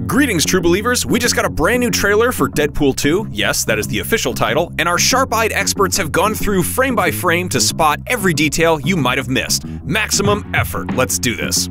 Greetings, true believers! We just got a brand new trailer for Deadpool 2, yes, that is the official title, and our sharp-eyed experts have gone through frame by frame to spot every detail you might have missed. Maximum effort, let's do this.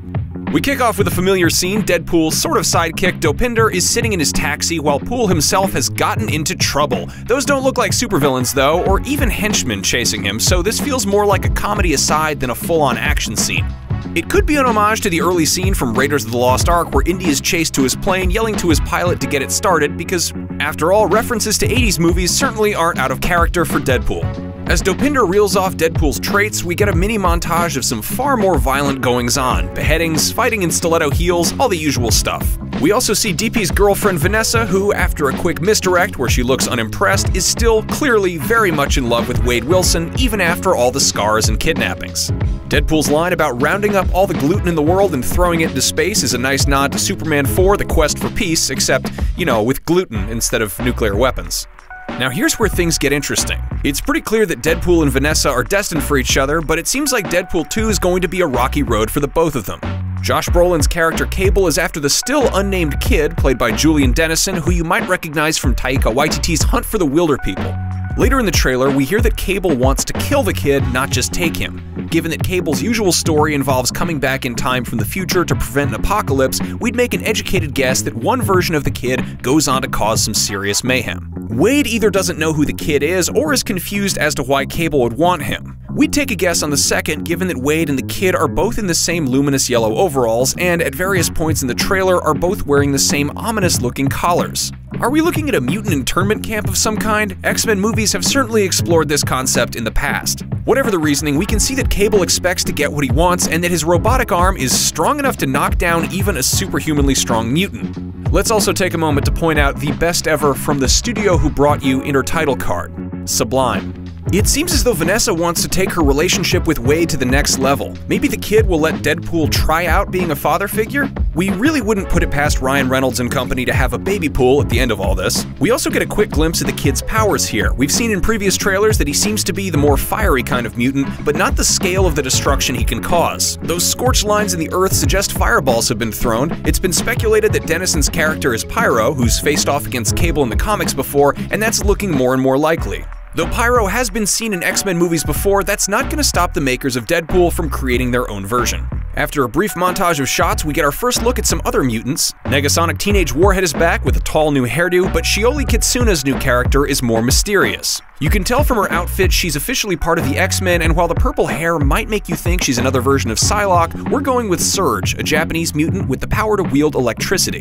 We kick off with a familiar scene. Deadpool's sort of sidekick, Dopinder, is sitting in his taxi while Poole himself has gotten into trouble. Those don't look like supervillains though, or even henchmen chasing him, so this feels more like a comedy aside than a full-on action scene. It could be an homage to the early scene from Raiders of the Lost Ark where Indy is chased to his plane yelling to his pilot to get it started because, after all, references to 80s movies certainly aren't out of character for Deadpool. As Dopinder reels off Deadpool's traits, we get a mini montage of some far more violent goings-on, beheadings, fighting in stiletto heels, all the usual stuff. We also see DP's girlfriend Vanessa, who, after a quick misdirect where she looks unimpressed, is still clearly very much in love with Wade Wilson even after all the scars and kidnappings. Deadpool's line about rounding up all the gluten in the world and throwing it into space is a nice nod to Superman 4: The Quest for Peace, except, you know, with gluten instead of nuclear weapons. Now here's where things get interesting. It's pretty clear that Deadpool and Vanessa are destined for each other, but it seems like Deadpool 2 is going to be a rocky road for the both of them. Josh Brolin's character Cable is after the still unnamed kid, played by Julian Dennison, who you might recognize from Taika Waititi's Hunt for the Wilderpeople. Later in the trailer, we hear that Cable wants to kill the kid, not just take him. Given that Cable's usual story involves coming back in time from the future to prevent an apocalypse, we'd make an educated guess that one version of the kid goes on to cause some serious mayhem. Wade either doesn't know who the kid is or is confused as to why Cable would want him. We'd take a guess on the second, given that Wade and the kid are both in the same luminous yellow overalls and at various points in the trailer are both wearing the same ominous-looking collars. Are we looking at a mutant internment camp of some kind? X-Men movies have certainly explored this concept in the past. Whatever the reasoning, we can see that Cable expects to get what he wants and that his robotic arm is strong enough to knock down even a superhumanly strong mutant. Let's also take a moment to point out the best ever from the studio who brought you intertitle card: Sublime. It seems as though Vanessa wants to take her relationship with Wade to the next level. Maybe the kid will let Deadpool try out being a father figure? We really wouldn't put it past Ryan Reynolds and company to have a baby Poole at the end of all this. We also get a quick glimpse of the kid's powers here. We've seen in previous trailers that he seems to be the more fiery kind of mutant, but not the scale of the destruction he can cause. Those scorched lines in the earth suggest fireballs have been thrown. It's been speculated that Dennison's character is Pyro, who's faced off against Cable in the comics before, and that's looking more and more likely. Though Pyro has been seen in X-Men movies before, that's not going to stop the makers of Deadpool from creating their own version. After a brief montage of shots, we get our first look at some other mutants. Negasonic Teenage Warhead is back with a tall new hairdo, but Shioli Kitsuna's new character is more mysterious. You can tell from her outfit she's officially part of the X-Men, and while the purple hair might make you think she's another version of Psylocke, we're going with Surge, a Japanese mutant with the power to wield electricity.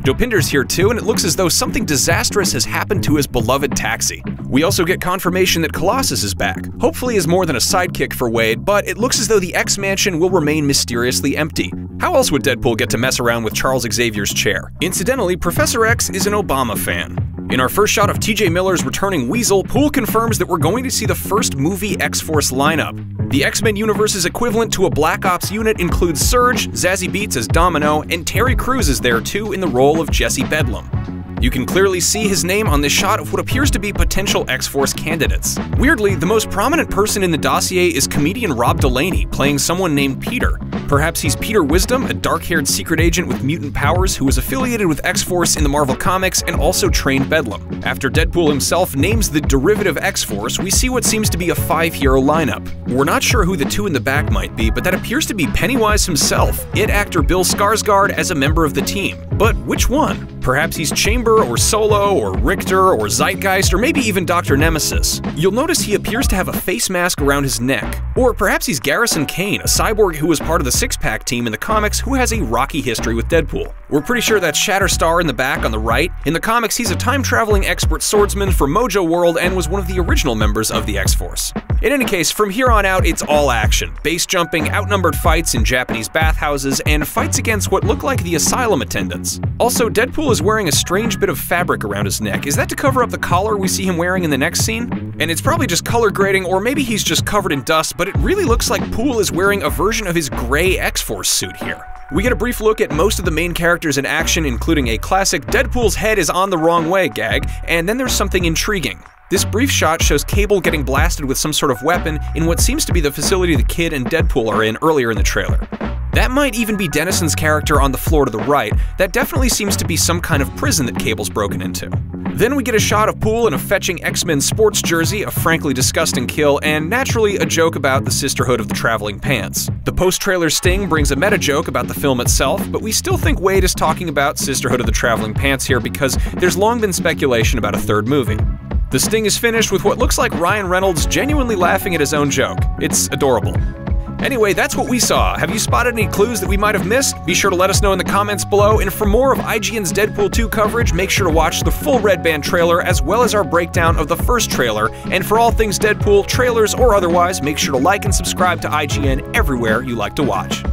Dopinder's here too, and it looks as though something disastrous has happened to his beloved taxi. We also get confirmation that Colossus is back, hopefully as more than a sidekick for Wade, but it looks as though the X-Mansion will remain mysteriously empty. How else would Deadpool get to mess around with Charles Xavier's chair? Incidentally, Professor X is an Obama fan. In our first shot of TJ Miller's returning Weasel, Poole confirms that we're going to see the first movie X-Force lineup. The X-Men universe's equivalent to a Black Ops unit includes Surge, Zazie Beetz as Domino, and Terry Crews is there too in the role of Jesse Bedlam. You can clearly see his name on this shot of what appears to be potential X-Force candidates. Weirdly, the most prominent person in the dossier is comedian Rob Delaney, playing someone named Peter. Perhaps he's Peter Wisdom, a dark-haired secret agent with mutant powers who was affiliated with X-Force in the Marvel Comics and also trained Bedlam. After Deadpool himself names the derivative X-Force, we see what seems to be a 5-hero lineup. We're not sure who the two in the back might be, but that appears to be Pennywise himself, It actor Bill Skarsgard as a member of the team. But which one? Perhaps he's Chamber or Solo or Richter or Zeitgeist or maybe even Dr. Nemesis. You'll notice he appears to have a face mask around his neck. Or perhaps he's Garrison Kane, a cyborg who was part of the Six-Pack team in the comics who has a rocky history with Deadpool. We're pretty sure that's Shatterstar in the back on the right. In the comics, he's a time-traveling expert swordsman for Mojo World and was one of the original members of the X-Force. In any case, from here on out, it's all action. Base jumping, outnumbered fights in Japanese bathhouses, and fights against what look like the asylum attendants. Also, Deadpool is wearing a strange bit of fabric around his neck. Is that to cover up the collar we see him wearing in the next scene? And it's probably just color grading, or maybe he's just covered in dust, but it really looks like Poole is wearing a version of his gray X-Force suit here. We get a brief look at most of the main characters in action, including a classic "Deadpool's head is on the wrong way" gag, and then there's something intriguing. This brief shot shows Cable getting blasted with some sort of weapon in what seems to be the facility the Kid and Deadpool are in earlier in the trailer. That might even be Dennison's character on the floor to the right. That definitely seems to be some kind of prison that Cable's broken into. Then we get a shot of Poole in a fetching X-Men sports jersey, a frankly disgusting kill, and naturally a joke about the Sisterhood of the Traveling Pants. The post-trailer sting brings a meta-joke about the film itself, but we still think Wade is talking about Sisterhood of the Traveling Pants here because there's long been speculation about a third movie. The sting is finished with what looks like Ryan Reynolds genuinely laughing at his own joke. It's adorable. Anyway, that's what we saw. Have you spotted any clues that we might have missed? Be sure to let us know in the comments below, and for more of IGN's Deadpool 2 coverage, make sure to watch the full Red Band trailer as well as our breakdown of the first trailer. And for all things Deadpool, trailers or otherwise, make sure to like and subscribe to IGN everywhere you like to watch.